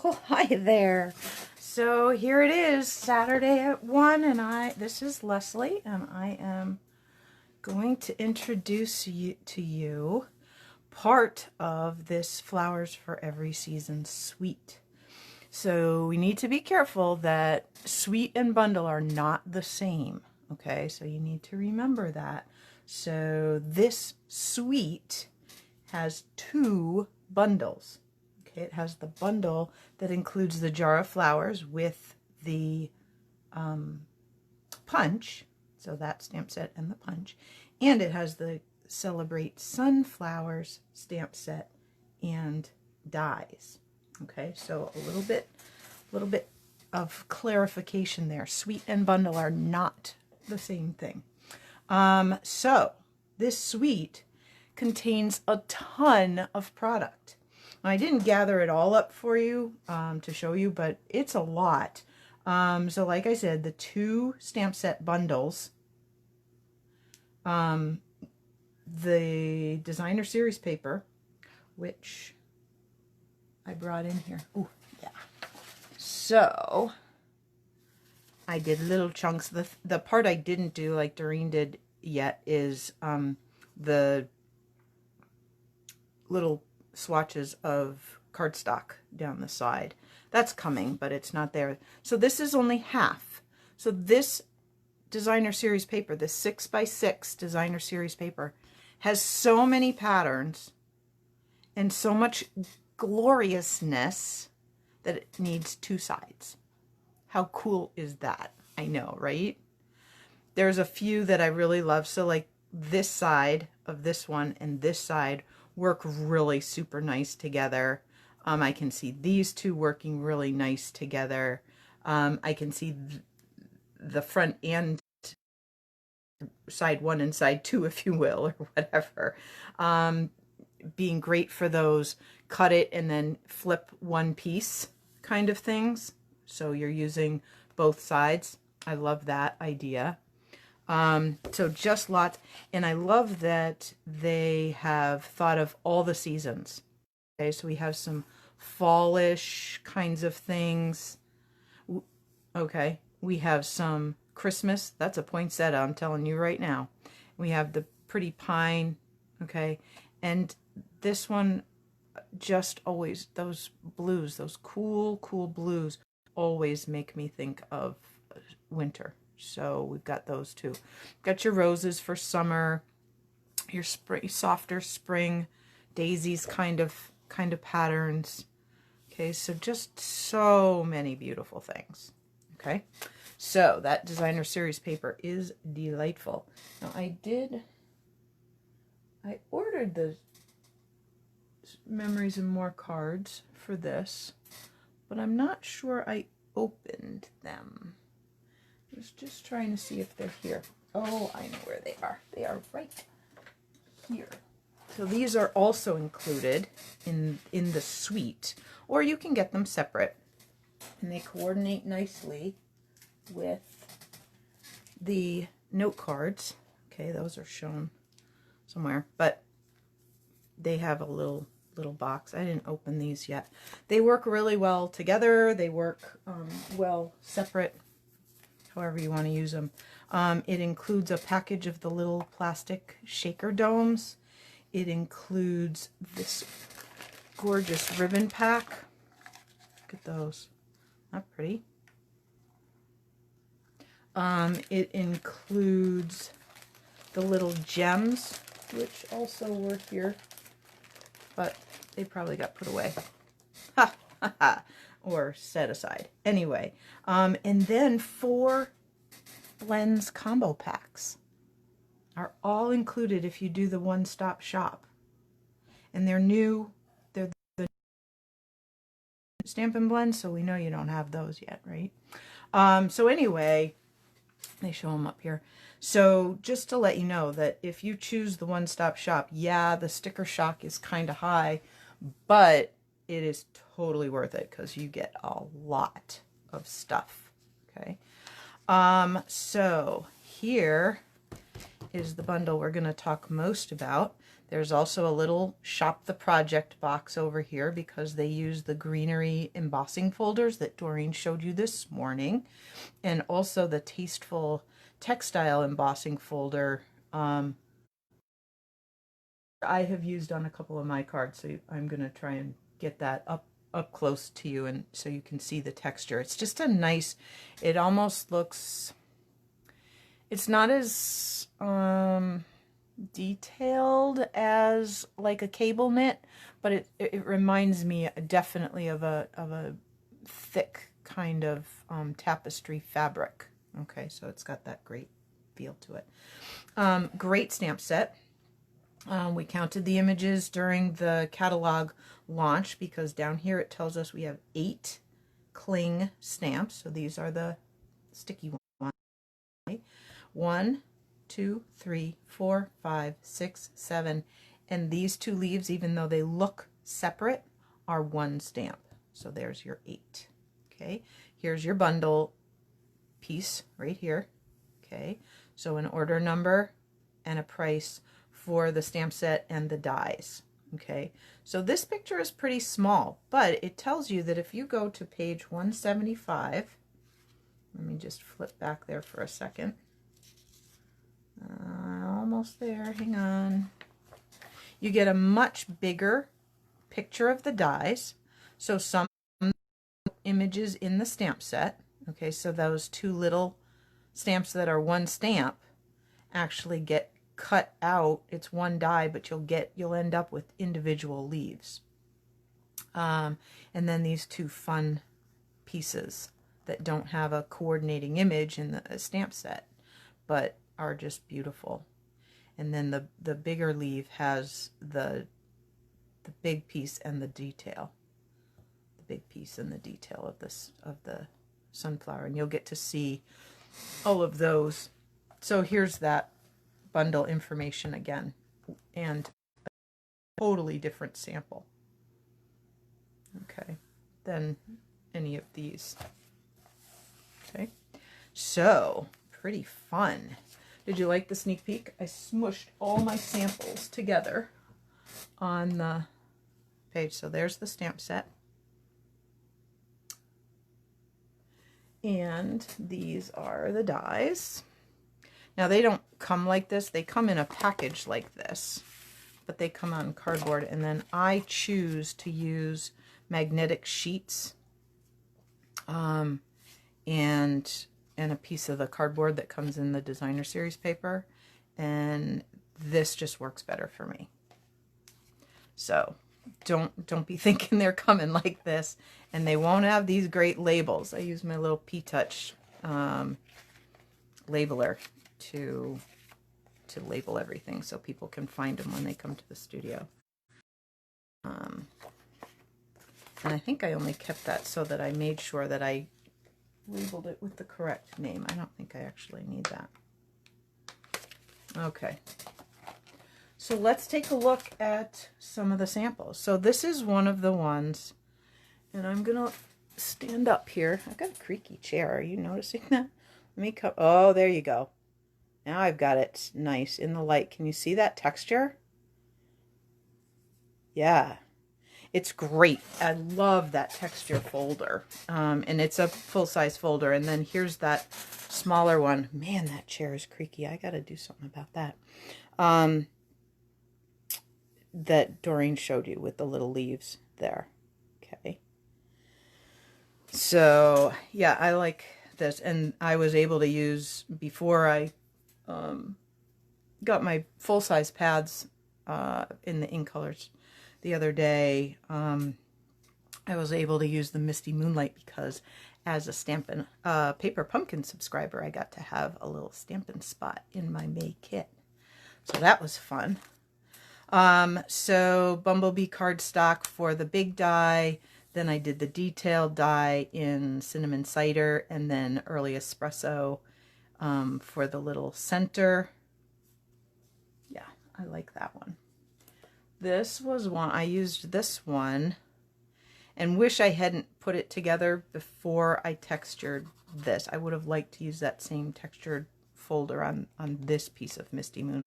Well, hi there. So here it is, Saturday at 1, and this is Leslie, and I am going to introduce to you part of this Flowers for Every Season suite. So we need to be careful that suite and bundle are not the same, okay? So you need to remember that. So this suite has 2 bundles. Okay, it has the bundle that includes the jar of flowers with the punch, so that stamp set and the punch, and it has the Celebrate Sunflowers stamp set and dies. Okay, so a little bit of clarification there. Suite and bundle are not the same thing. So this suite contains a ton of product. I didn't gather it all up for you to show you, but it's a lot. So like I said, the 2 stamp set bundles, the designer series paper, which I brought in here. Ooh, yeah. So I did little chunks. The part I didn't do, like Doreen did yet, is the little swatches of cardstock down the side. That's coming, but it's not there. So this is only half. So this designer series paper, this 6x6 designer series paper, has so many patterns and so much gloriousness that it needs 2 sides. How cool is that? I know, right? There's a few that I really love. So like this side of this one and this side work really super nice together. I can see these 2 working really nice together. I can see the front and side 1 and side 2, if you will, or whatever, being great for those cut it and then flip one piece kind of things. So you're using both sides. I love that idea. So just lots, and I love that they have thought of all the seasons. Okay, so we have some fallish kinds of things. Okay, we have some Christmas. That's a poinsettia, I'm telling you right now. We have the pretty pine, okay, and this one just always, those blues, those cool blues always make me think of winter. So we've got those 2. Got your roses for summer, your spring, softer spring daisies kind of patterns. Okay, so just so many beautiful things. Okay, so that designer series paper is delightful. Now I ordered the Memories and More cards for this, but I'm not sure I opened them. I was just trying to see if they're here. Oh, I know where they are. They are right here. So these are also included in the suite, or you can get them separate, and they coordinate nicely with the note cards. Okay, those are shown somewhere, but they have a little box. I didn't open these yet. They work really well together. They work well separate, however you want to use them. It includes a package of the little plastic shaker domes. It includes this gorgeous ribbon pack. Look at those. Not pretty. It includes the little gems, which also were here, but they probably got put away. Ha ha ha. Or set aside. Anyway, and then 4 blends combo packs are all included if you do the one-stop shop. And they're new. They're the Stamp and Blend, so we know you don't have those yet, right? So anyway, they show them up here. So just to let you know that if you choose the one-stop shop, yeah, the sticker shock is kind of high, but it is totally worth it because you get a lot of stuff. Okay. So here is the bundle we're going to talk most about. There's also a little Shop the Project box over here because they use the greenery embossing folders that Doreen showed you this morning, and also the Tasteful Textile embossing folder I have used on a couple of my cards, so I'm going to try and get that up close to you and so you can see the texture. It's just a nice, it almost looks, it's not as detailed as like a cable knit, but it reminds me definitely of a thick kind of tapestry fabric. Okay, so it's got that great feel to it. Great stamp set. We counted the images during the catalog launch because down here it tells us we have 8 cling stamps. So these are the sticky ones. 1, 2, 3, 4, 5, 6, 7. And these 2 leaves, even though they look separate, are 1 stamp. So there's your 8. Okay, here's your bundle piece right here. Okay, so an order number and a price for the stamp set and the dies. Okay, so this picture is pretty small, but it tells you that if you go to page 175, let me just flip back there for a second. Almost there, hang on. You get a much bigger picture of the dies. So some images in the stamp set, okay, so those 2 little stamps that are 1 stamp actually get cut out. It's 1 die, but you'll end up with individual leaves. And then these 2 fun pieces that don't have a coordinating image in the stamp set, but are just beautiful. And then the bigger leaf has the big piece and the detail. The big piece and the detail of the sunflower, and you'll get to see all of those. So here's that bundle information again, and a totally different sample, okay, than any of these. Okay, so pretty fun. Did you like the sneak peek? I smushed all my samples together on the page. So there's the stamp set, and these are the dies. Now they don't come like this, they come in a package like this, but they come on cardboard, and then I choose to use magnetic sheets and a piece of the cardboard that comes in the designer series paper, and this just works better for me. So don't be thinking they're coming like this, and they won't have these great labels. I use my little P-Touch labeler to label everything so people can find them when they come to the studio. And I think I only kept that so that I made sure that I labeled it with the correct name. I don't think I actually need that. Okay, so let's take a look at some of the samples. So this is one of the ones, and I'm gonna stand up here. I've got a creaky chair. Are you noticing that? Let me come. Oh, there you go. Now I've got it nice in the light. Can you see that texture? Yeah, it's great. I love that texture folder. And it's a full-size folder. And then here's that smaller one. Man, that chair is creaky. I got to do something about that. That Doreen showed you with the little leaves there. Okay. So, yeah, I like this. And I was able to use, before I got my full-size pads in the ink colors the other day, I was able to use the Misty Moonlight because as a Stampin' Paper Pumpkin subscriber, I got to have a little Stampin' spot in my May kit. So that was fun. So Bumblebee cardstock for the big die. Then I did the detailed die in Cinnamon Cider, and then Early Espresso for the little center. Yeah, I like that one. This was one, I used this one and wish I hadn't put it together before I textured this. I would have liked to use that same textured folder on this piece of Misty Moon.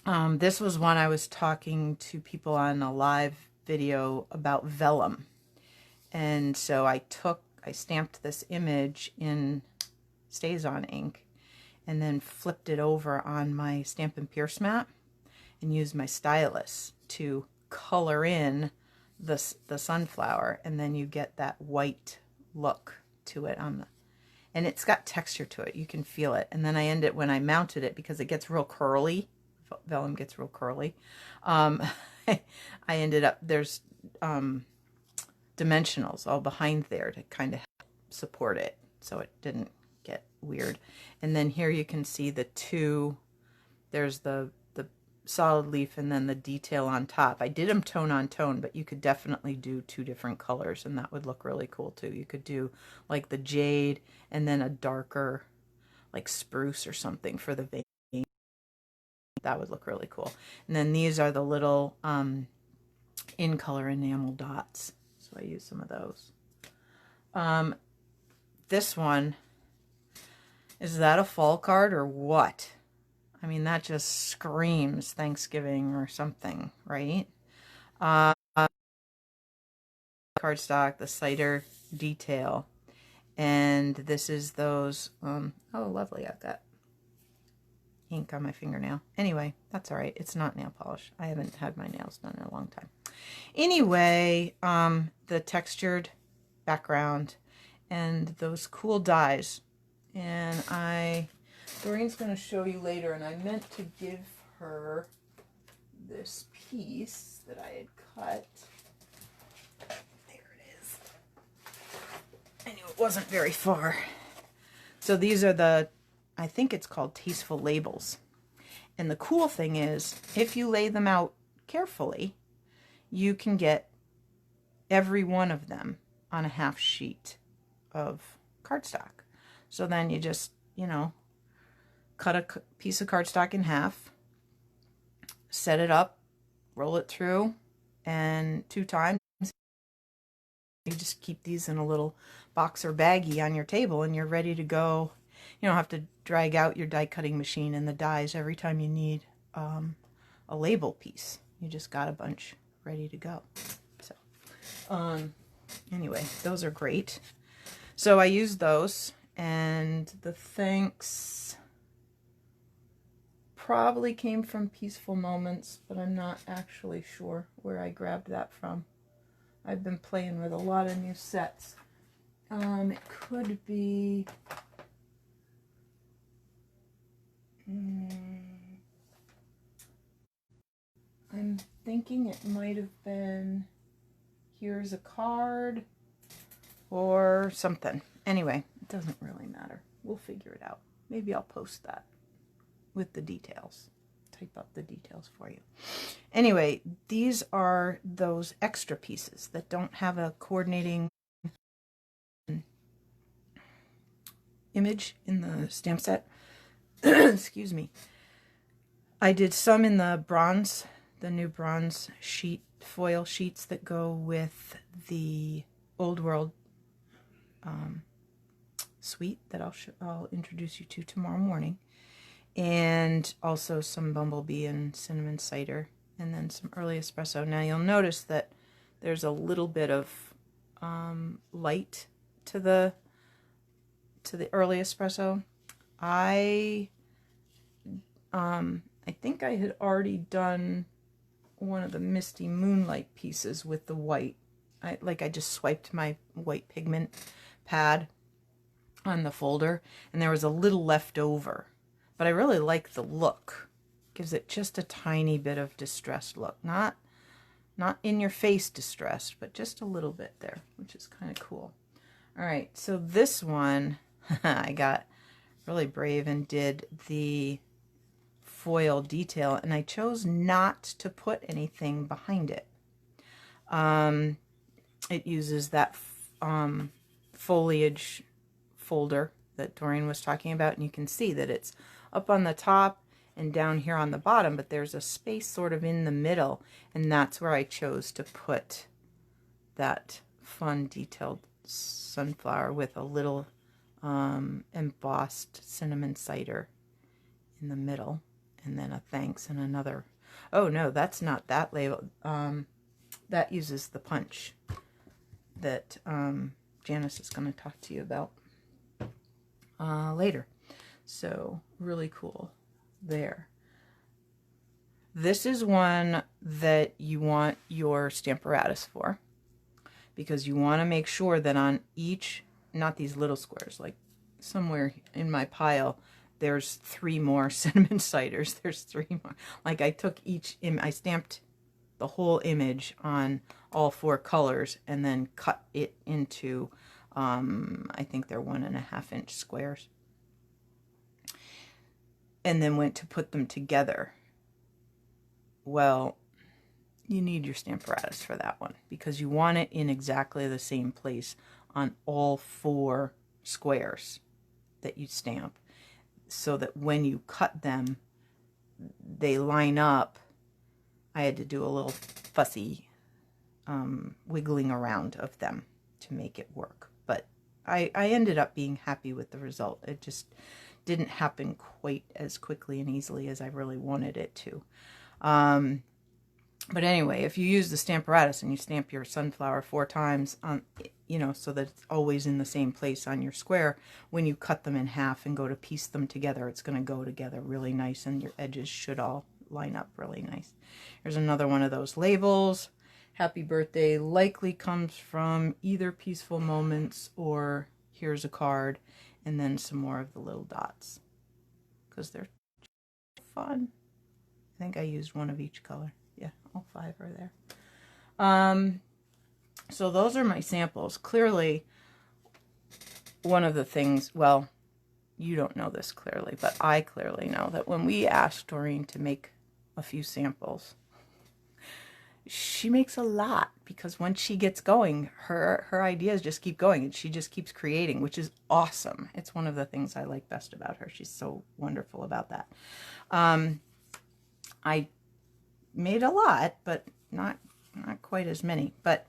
This was one I was talking to people on a live video about vellum. And so I stamped this image in StazOn ink and then flipped it over on my Stampin' Pierce mat and used my stylus to color in the sunflower, and then you get that white look to it on the, and it's got texture to it. You can feel it. And then I end it when I mounted it, because it gets real curly. Vellum gets real curly. I ended up, there's dimensionals all behind there to kind of support it so it didn't get weird. And then here you can see the two, there's the solid leaf and then the detail on top. I did them tone on tone, but you could definitely do two different colors and that would look really cool too. You could do like the jade and then a darker like spruce or something for the vein. That would look really cool. And then these are the little in color enamel dots. So I use some of those. This one, is that a fall card or what? I mean, that just screams Thanksgiving or something, right? Cardstock, the cider detail. And this is those, oh, lovely, I've got ink on my fingernail. Anyway, that's all right. It's not nail polish. I haven't had my nails done in a long time. Anyway, the textured background and those cool dies. And Doreen's going to show you later, and I meant to give her this piece that I had cut. There it is. I knew it wasn't very far. So these are the, I think it's called Tasteful Labels. And the cool thing is, if you lay them out carefully, you can get every one of them on a half sheet of cardstock. So then you just, you know, cut a piece of cardstock in half, set it up, roll it through, and 2 times. You just keep these in a little box or baggie on your table and you're ready to go. You don't have to drag out your die cutting machine and the dies every time you need a label piece. You just got a bunch ready to go. So anyway, those are great. So I used those, and the thanks probably came from Peaceful Moments, but I'm not actually sure where I grabbed that from. I've been playing with a lot of new sets. It could be I'm thinking it might have been Here's a Card or something. Anyway, it doesn't really matter. We'll figure it out. Maybe I'll post that with the details. Type up the details for you. Anyway, these are those extra pieces that don't have a coordinating image in the stamp set. Excuse me. I did some in the bronze, the new bronze sheet, foil sheets that go with the Old World suite that I'll introduce you to tomorrow morning. And also some Bumblebee and Cinnamon Cider, and then some early espresso. Now you'll notice that there's a little bit of light to the early espresso. I think I had already done one of the Misty Moonlight pieces with the white. I just swiped my white pigment pad on the folder, and there was a little left over. But I really like the look. Gives it just a tiny bit of distressed look. Not in your face distressed, but just a little bit there, which is kind of cool. All right, so this one, I got really brave and did the foil detail, and I chose not to put anything behind it. It uses that foliage folder that Doreen was talking about, and you can see that it's up on the top and down here on the bottom, but there's a space sort of in the middle, and that's where I chose to put that fun detailed sunflower with a little embossed cinnamon cider in the middle. and then a thanks and another. Oh no, that's not that label. That uses the punch that Janice is going to talk to you about later. So really cool there. This is one that you want your Stamparatus for, because you want to make sure that on each, not these little squares, like somewhere in my pile, there's 3 more cinnamon ciders. There's 3 more. Like I took each, I stamped the whole image on all 4 colors and then cut it into, I think they're 1.5-inch squares. And then went to put them together. Well, you need your Stamparatus for that one, because you want it in exactly the same place on all 4 squares that you stamp, so that when you cut them, they line up. I had to do a little fussy wiggling around of them to make it work, but I ended up being happy with the result. It just didn't happen quite as quickly and easily as I really wanted it to. But anyway, if you use the Stamparatus and you stamp your sunflower 4 times, you know, so that it's always in the same place on your square, when you cut them in half and go to piece them together, it's going to go together really nice, and your edges should all line up really nice. Here's another one of those labels. Happy birthday likely comes from either Peaceful Moments or Here's a Card, and then some more of the little dots, because they're fun. I think I used one of each color. Yeah, all 5 are there. So those are my samples. Clearly, one of the things, well, you don't know this clearly, but I clearly know that when we asked Doreen to make a few samples, she makes a lot, because once she gets going, her ideas just keep going, and she just keeps creating, which is awesome. It's one of the things I like best about her. She's so wonderful about that. I made a lot, but not quite as many. But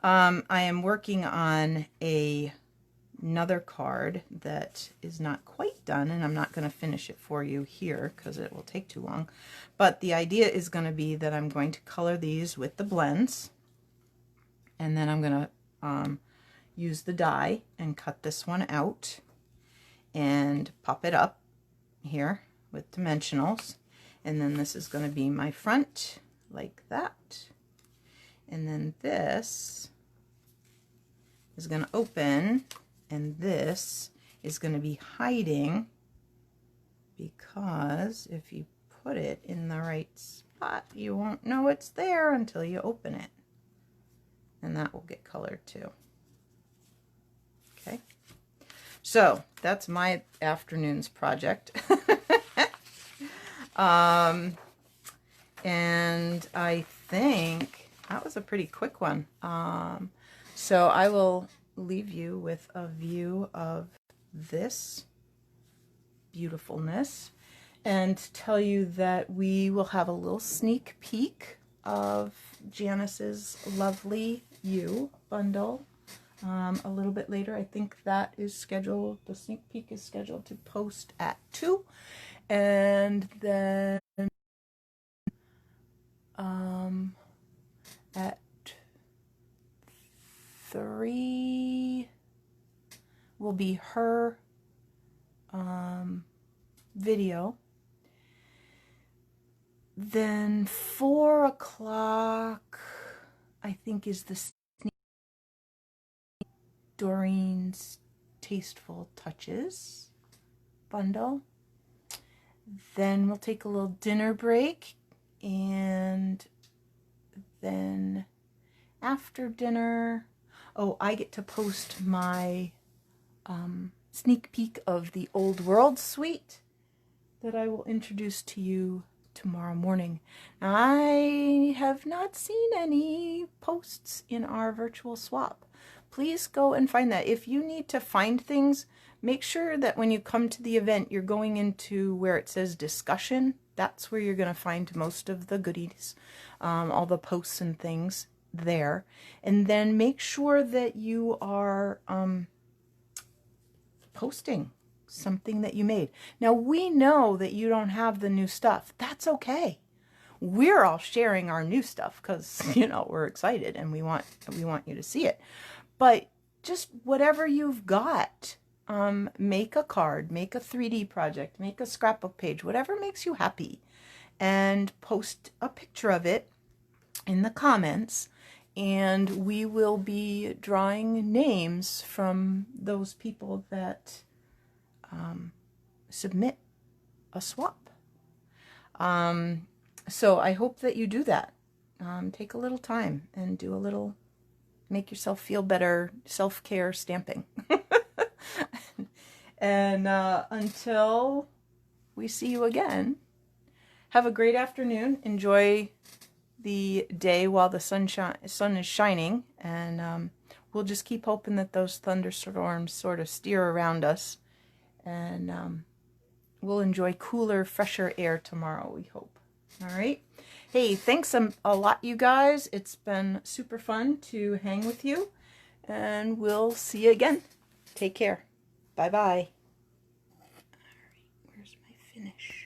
I am working on another card that is not quite done, and I'm not going to finish it for you here because it will take too long. But the idea is going to be that I'm going to color these with the blends, and then I'm going to use the die and cut this one out and pop it up here with dimensionals. And then this is going to be my front, like that. And then this is going to open, and this is going to be hiding, because if you put it in the right spot, you won't know it's there until you open it. And that will get colored too. Okay. So that's my afternoon's project. And I think that was a pretty quick one. So I will leave you with a view of this beautifulness and tell you that we will have a little sneak peek of Janice's lovely You bundle a little bit later. I think that is scheduled, the sneak peek is scheduled to post at 2. And then at 3 will be her video. Then 4 o'clock, I think, is the sneak Doreen's Tasteful Touches bundle. Then we'll take a little dinner break, and then after dinner, oh, I get to post my sneak peek of the Old World suite that I will introduce to you tomorrow morning. Now, I have not seen any posts in our virtual swap. Please go and find that. If you need to find things, make sure that when you come to the event, you're going into where it says discussion. That's where you're going to find most of the goodies, all the posts and things there. And then make sure that you are posting something that you made. Now, we know that you don't have the new stuff. That's okay. We're all sharing our new stuff because, you know, we're excited and we want you to see it. But just whatever you've got, make a card, make a 3D project, make a scrapbook page, whatever makes you happy, and post a picture of it in the comments, and we will be drawing names from those people that submit a swap. So I hope that you do that. Take a little time and do a little, make yourself feel better, self-care stamping. And until we see you again, have a great afternoon. Enjoy the day while the sun is shining, and we'll just keep hoping that those thunderstorms sort of steer around us, and we'll enjoy cooler, fresher air tomorrow, we hope. All right. Hey, thanks a lot, you guys. It's been super fun to hang with you, and we'll see you again. Take care. Bye-bye. All right, where's my finish?